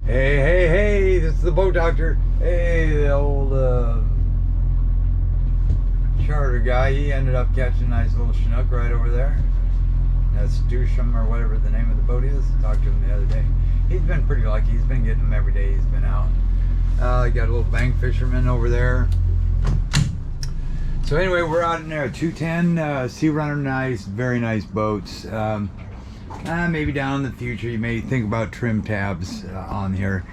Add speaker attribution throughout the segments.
Speaker 1: Hey, hey, hey, this is the boat doctor. Hey, the old charter guy, he ended up catching a nice little Chinook right over there. That's Doucham or whatever the name of the boat is. I talked to him the other day. He's been pretty lucky. He's been getting them every day he's been out. I got a little bank fisherman over there. So anyway, we're out in there at 210 Sea Runner, nice, very nice boats. Maybe down in the future you may think about trim tabs on here,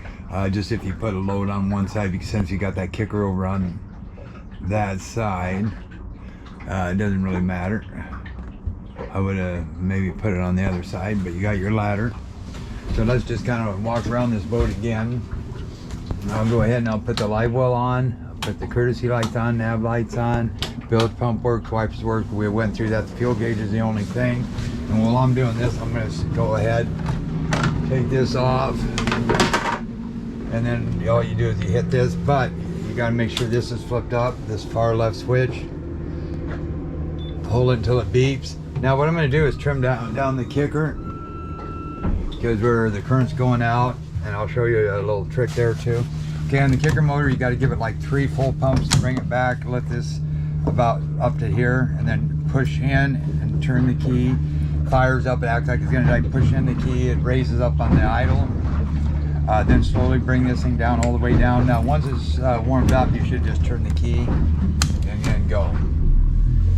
Speaker 1: just if you put a load on one side, because since you got that kicker over on that side, it doesn't really matter. I would have maybe put it on the other side, but you got your ladder. So let's just kind of walk around this boat again. I'll go ahead and I'll put the live well on, I'll put the courtesy lights on, nav lights on, bilge pump works, wipers work. We went through that. The fuel gauge is the only thing. And while I'm doing this, I'm going to go ahead, take this off, and then all you do is you hit this, but you got to make sure this is flipped up, this far left switch. Hold it until it beeps. Now what I'm going to do is trim down the kicker, because where the current's going out, and I'll show you a little trick there too. Okay, on the kicker motor, you got to give it like 3 full pumps to bring it back. Let this about up to here, and then push in and turn the key. Fires up, it acts like it's going to die. Push in the key, it raises up on the idle. Then slowly bring this thing down all the way down. Now once it's warmed up, you should just turn the key and then go.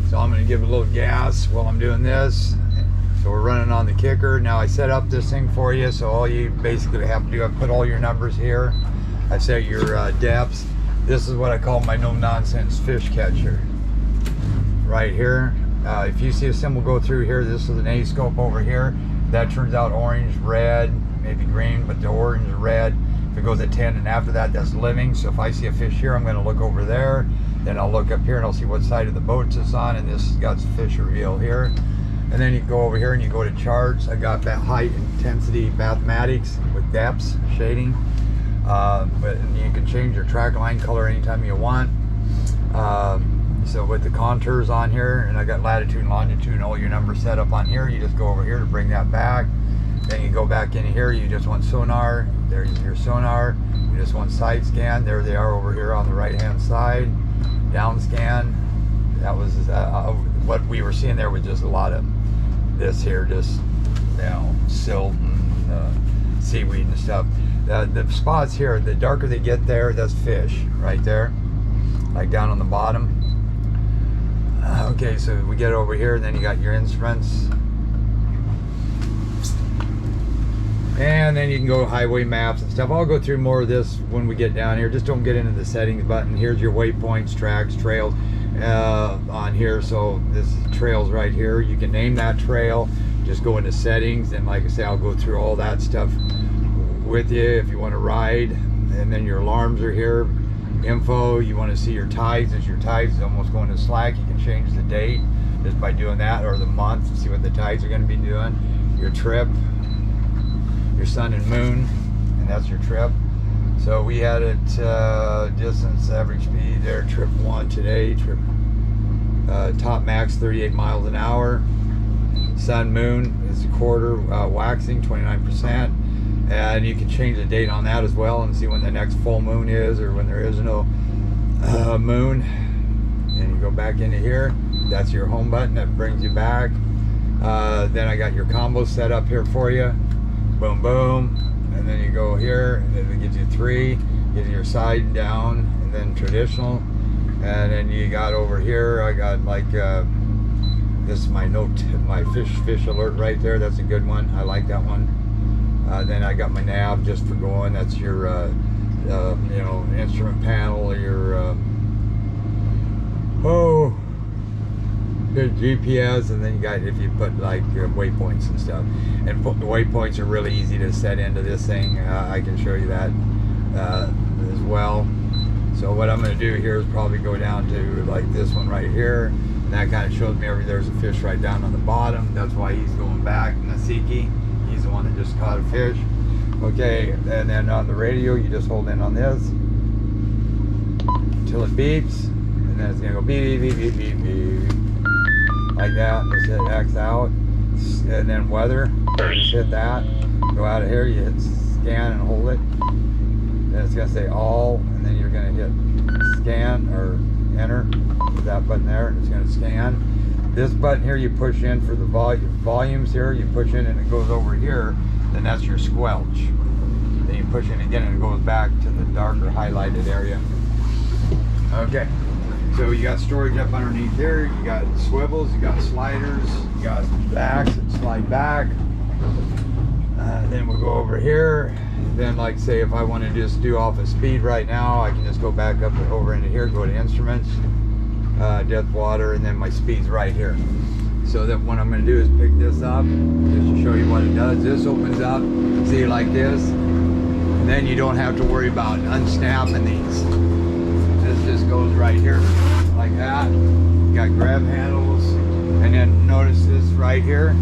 Speaker 1: So I'm going to give it a little gas while I'm doing this. So we're running on the kicker. Now I set up this thing for you, so all you basically have to do, I put all your numbers here. I set your depths. This is what I call my no-nonsense fish catcher. Right here. If you see a symbol go through here, this is an A scope over here. That turns out orange, red, maybe green, but the orange is red. If it goes at 10 and after that, that's living. So if I see a fish here, I'm going to look over there. Then I'll look up here and I'll see what side of the boat it's on, and this has got fish reveal here. And then you go over here and you go to charts. I got that height, intensity, mathematics with depths, shading. But you can change your track line color anytime you want. So with the contours on here, and I got latitude and longitude and all your numbers set up on here, you just go over here to bring that back. Then you go back in here, you just want sonar, there's your sonar. You just want side scan, there they are over here on the right hand side. Down scan, that was what we were seeing there was just a lot of this here, just, you know, silt and seaweed and stuff. The spots here, the darker they get there, that's fish right there, like down on the bottom. Okay, so we get over here, and then you got your instruments. And then you can go highway maps and stuff. I'll go through more of this when we get down here. Just don't get into the settings button. Here's your waypoints, tracks, trails on here. So this is trails right here. You can name that trail. Just go into settings, and like I say, I'll go through all that stuff with you if you want to ride. And then your alarms are here. Info, you want to see your tides. As your tides almost going to slack, you can change the date just by doing that, or the month to see what the tides are going to be doing. Your trip, your sun and moon, and that's your trip. So we had it distance, average speed there, trip 1 today, trip top max 38 miles an hour. Sun moon is a quarter, waxing 29%. And you can change the date on that as well and see when the next full moon is, or when there is no moon. And you go back into here, that's your home button that brings you back. Then I got your combo set up here for you. Boom, boom. And then you go here, and then it gives you 3, gives you your side, down, and then traditional. And then you got over here, I got like this is my note, my fish alert right there. That's a good one. I like that one. Then I got my nav just for going. That's your, you know, instrument panel, your, there's GPS, and then you got, if you put like waypoints and stuff. And the waypoints are really easy to set into this thing. I can show you that as well. So what I'm going to do here is probably go down to like this one right here. And that kind of shows me there's a fish right down on the bottom. That's why he's going back. Nasiki. He's the one that just caught a fish. Okay, and then on the radio, you just hold in on this until it beeps, and then it's gonna go beep, beep, beep, beep, beep, like that. Just hit X out, and then weather. Just hit that. Go out of here. You hit scan and hold it. gonna say all, and then you're gonna hit scan or enter with that button there, and it's gonna scan. This button here you push in for the volumes here, you push in and it goes over here, then that's your squelch. Then you push in again and it goes back to the darker highlighted area. Okay, so you got storage up underneath here, you got swivels, you got sliders, you got backs that slide back. Then we'll go over here. Then, like, say if I want to just do off of speed right now, I can just go back up over into here, go to instruments, depth water, and then my speed's right here. So that what I'm going to do is pick this up just to show you what it does. This opens up, see, like this, and then you don't have to worry about unsnapping these. This just goes right here like that. You got grab handles, and then notice this right here,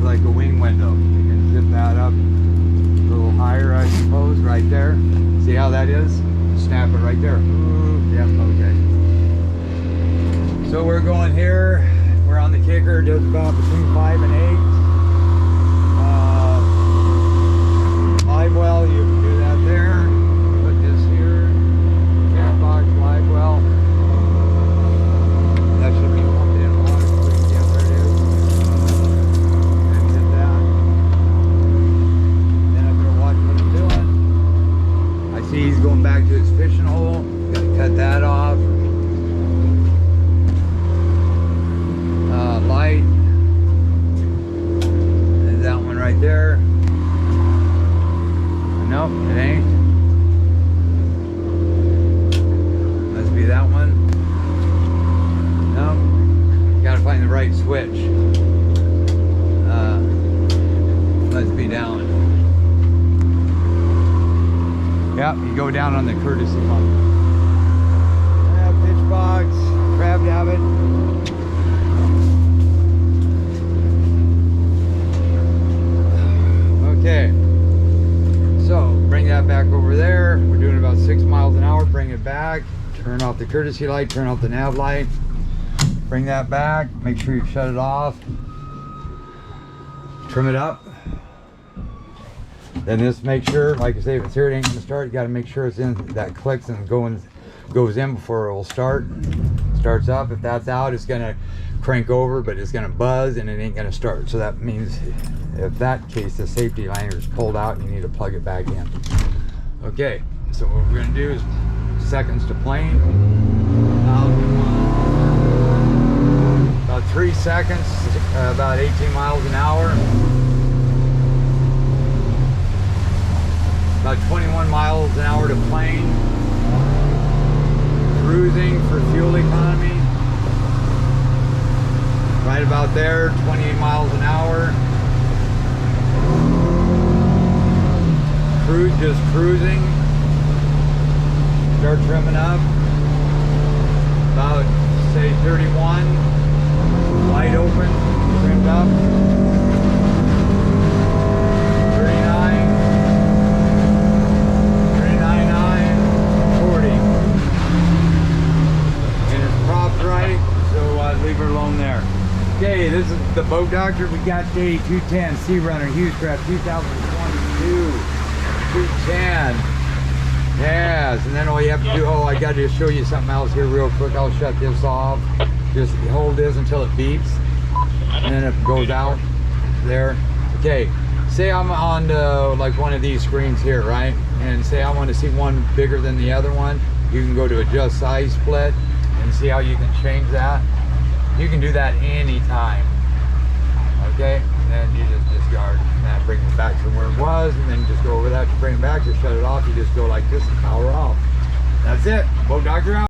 Speaker 1: like a wing window. You can zip that up a little higher, I suppose, right there. See how that is? Snap it right there. Ooh, yep, okay. So we're going here. We're on the kicker, just about between 5 and 8. Live well, you can do that there. Put this here. Gas box, live well. That should be pumped in water. So you can get where it is. And hit that. Then I'm going to watch what I'm doing. I see he's going back to his fishing hole. Got to cut that off. Light. There's that one right there. Nope, it ain't. Must be that one. Nope. Gotta find the right switch. Must be down. Yep, you go down on the courtesy pump. Pitch box, crab habit. Okay, so bring that back over there. We're doing about 6 miles an hour. Bring it back. Turn off the courtesy light. Turn off the nav light. Bring that back. Make sure you shut it off. Trim it up. Then just make sure, like I say, if it's here, it ain't gonna start. You got to make sure it's in. That clicks and goes in before it will start. Starts up. If that's out, it's gonna crank over, but it's gonna buzz and it ain't gonna start. So that means, if that case, the safety lanyard is pulled out, you need to plug it back in. Okay, so what we're gonna do is seconds to plane. About 3 seconds, about 18 miles an hour. About 21 miles an hour to plane. Cruising for fuel economy. Right about there, 28 miles an hour. Just cruising. Start trimming up. About, say, 31. Light open, trimmed up. 39. 39.9. 40. And it's propped right, so leave her alone there. Okay, this is the Boat Doctor. We got day 210 Sea Runner Hughescraft 2022. 210. Yes, and then all you have to do, I got to show you something else here real quick. I'll shut this off. Just hold this until it beeps, and then it goes out there. Okay, say I'm on like one of these screens here, right? And say I want to see one bigger than the other one. You can go to adjust size split and see how you can change that. You can do that anytime. Okay, and then you just discard, and that brings it back to where it was, and then just go over that to bring it back. Just shut it off. You just go like this and power off. That's it. Boat Doctor out.